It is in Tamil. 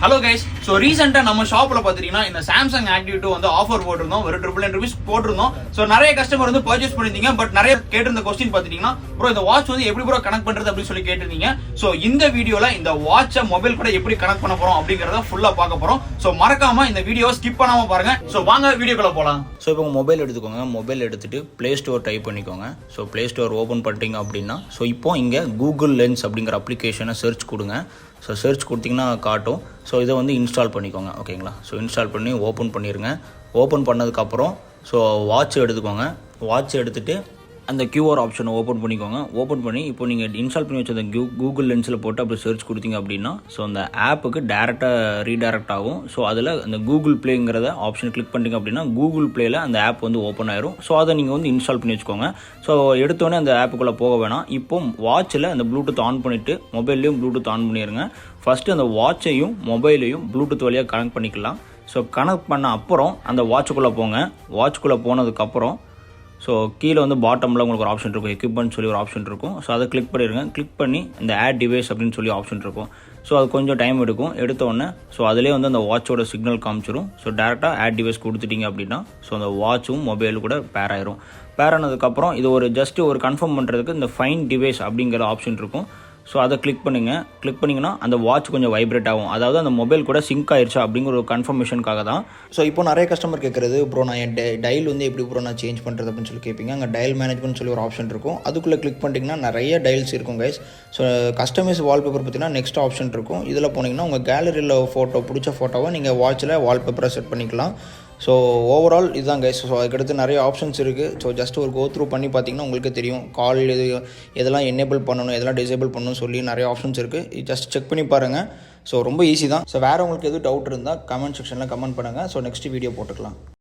ஹலோ கைஸ், ஸோ ரீசெண்டாக நம்ம ஷாப்பில் பார்த்துட்டீங்கன்னா இந்த சாம்சங் ஆக்டிவ் 2 வந்து ஆஃபர் போட்டிருந்தோம். ஒரு ₹999 போட்டிருந்தோம். ஸோ நிறைய கஸ்டமர் வந்து பர்ச்சேஸ் பண்ணியிருந்தீங்க. பட் நிறைய கேட்டிருந்த கொஸ்டின் பார்த்துட்டீங்கன்னா ப்ரோ இந்த வாட்ச் வந்து எப்படி ப்ரோ கனெக்ட் பண்ணுறது அப்படின்னு சொல்லி கேட்டிருந்தீங்க. ஸோ இந்த வீடியோவில் இந்த வாட்சை மொபைல் கூட எப்படி கனெக்ட் பண்ண போகிறோம் அப்படிங்கிறத ஃபுல்லாக பார்க்க போகிறோம். ஸோ மறக்காம இந்த வீடியோவை ஸ்கிப் பண்ணாமல் பாருங்க. ஸோ வாங்க வீடியோக்குள்ள போகலாம். ஸோ இப்போ உங்கள் மொபைல் எடுத்துக்கோங்க. மொபைல் எடுத்துகிட்டு ப்ளே ஸ்டோர் டைப் பண்ணிக்கோங்க. ஸோ ப்ளே ஸ்டோர் ஓப்பன் பண்ணிட்டீங்க அப்படின்னா ஸோ இப்போ இங்கே கூகுள் லென்ஸ் அப்படிங்கிற அப்ளிகேஷனை சர்ச் கொடுங்க. ஸோ சர்ச் கொடுத்தீங்கன்னா காட்டும். ஸோ இதை வந்து இன்ஸ்டால் பண்ணிக்கோங்க. ஓகேங்களா? ஸோ இன்ஸ்டால் பண்ணி ஓப்பன் பண்ணிடுங்க. ஓப்பன் பண்ணதுக்கப்புறம் ஸோ வாட்ச் எடுத்துக்கோங்க. வாட்ச் எடுத்துகிட்டு அந்த QR ஆப்ஷனை ஓப்பன் பண்ணிக்கோங்க. ஓப்பன் பண்ணி இப்போ நீங்கள் இன்ஸ்டால் பண்ணி வச்ச அந்த கூகுள் லென்ஸில் போட்டு அப்படி சர்ச் கொடுத்தீங்க அப்படின்னா ஸோ அந்த ஆப்புக்கு டேரெக்டாக ரீடைரக்ட் ஆகும். ஸோ அதில் அந்த கூகுள் ப்ளேங்கிறத ஆப்ஷன் கிளிக் பண்ணிங்க அப்படின்னா கூகுள் ப்ளேயில் அந்த ஆப் வந்து ஓப்பன் ஆயிரும். ஸோ அதை நீங்கள் வந்து இன்ஸ்டால் பண்ணி வச்சுக்கோங்க. ஸோ எடுத்தோடனே அந்த ஆப்புக்குள்ளே போக வேணாம். இப்போ வாட்சில் அந்த ப்ளூடூத் ஆன் பண்ணிவிட்டு மொபைல்லையும் ப்ளூடூத் ஆன் பண்ணிடுங்க. ஃபஸ்ட்டு அந்த வாட்சையும் மொபைலையும் ப்ளூடூத் வழியாக கனெக்ட் பண்ணிக்கலாம். ஸோ கனெக்ட் பண்ண அப்புறம் அந்த வாட்சுக்குள்ளே போங்க. வாட்சுக்குள்ளே போனதுக்கப்புறம் ஸோ கீழே வந்து பாட்டமில் உங்களுக்கு ஒரு ஆப்ஷன் இருக்கும், எக்யூப்மெண்ட் சொல்லி ஒரு ஆப்ஷன் இருக்கும். ஸோ அதை கிளிக் பண்ணிடுங்க. கிளிக் பண்ணி இந்த ஆட் டிவைஸ் அப்படின்னு சொல்லி ஆப்ஷன் இருக்கும். ஸோ அது கொஞ்சம் டைம் எடுக்கும். எடுத்தோடனே ஸோ அதிலே வந்து அந்த வாட்சோட சிக்னல் காமிச்சிடும். ஸோ டேரெக்டாக ஆட் டிவைஸ் கொடுத்துட்டீங்க அப்படின்னா ஸோ அந்த வாட்சும் மொபைலும் கூட பேர் ஆயிரும். பேர் ஆனதுக்கப்புறம் இது ஒரு ஜஸ்ட்டு ஒரு கன்ஃபார்ம் பண்ணுறதுக்கு இந்த ஃபைன் டிவைஸ் அப்படிங்கிற ஆப்ஷன் இருக்கும். ஸோ அதை கிளிக் பண்ணுங்கள். கிளிக் பண்ணிங்கன்னா அந்த வாட்ச் கொஞ்சம் வைப்ரேட் ஆகும். அதாவது அந்த மொபைல் கூட சிங்க் ஆயிடுச்சா அப்படிங்கிற ஒரு கன்ஃபர்மேஷனுக்காக தான். ஸோ இப்போ நிறைய கஸ்டமர் கேட்குறது ப்ரோ நான் என் டயல் வந்து எப்படி ப்ரோ நான் சேஞ்ச் பண்ணுறது அப்படின்னு சொல்லி கேட்பீங்க. அங்கே டயல் மேனேஜ்மெண்ட் சொல்லி ஒரு ஆப்ஷன் இருக்கும். அதுக்குள்ளே கிளிக் பண்ணிட்டீங்கன்னா நிறைய டயல்ஸ் இருக்கும் கைஸ். ஸோ கஸ்டமைஸ் வால்பேப்பர் பார்த்தீங்கன்னா நெக்ஸ்ட் ஆப்ஷன் இருக்கும். இதில் போனீங்கன்னா உங்கள் கேலரியில் ஃபோட்டோ பிடிச்ச ஃபோட்டோவை நீங்கள் வாட்சில் வால்பேப்பரை செட் பண்ணிக்கலாம். ஸோ ஓவரால் இதுதான் கைஸ். ஸோ அதுக்கடுத்து நிறைய ஆப்ஷன்ஸ் இருக்குது. ஸோ ஜஸ்ட் ஒரு கோ த்ரூ பண்ணி பார்த்தீங்கன்னா உங்களுக்கு தெரியும் கால் எதெல்லாம் எனேபிள் பண்ணணும், எதெல்லாம் டிசேபிள் பண்ணணும் சொல்லி நிறைய ஆப்ஷன்ஸ் இருக்குது. ஜஸ்ட் செக் பண்ணி பாருங்கள். ஸோ ரொம்ப ஈஸி தான். ஸோ வேறு உங்களுக்கு எதுவும் டவுட் இருந்தால் கமெண்ட் செக்ஷனில் கமெண்ட் பண்ணுங்கள். ஸோ நெக்ஸ்ட் வீடியோ போட்டுக்கலாம்.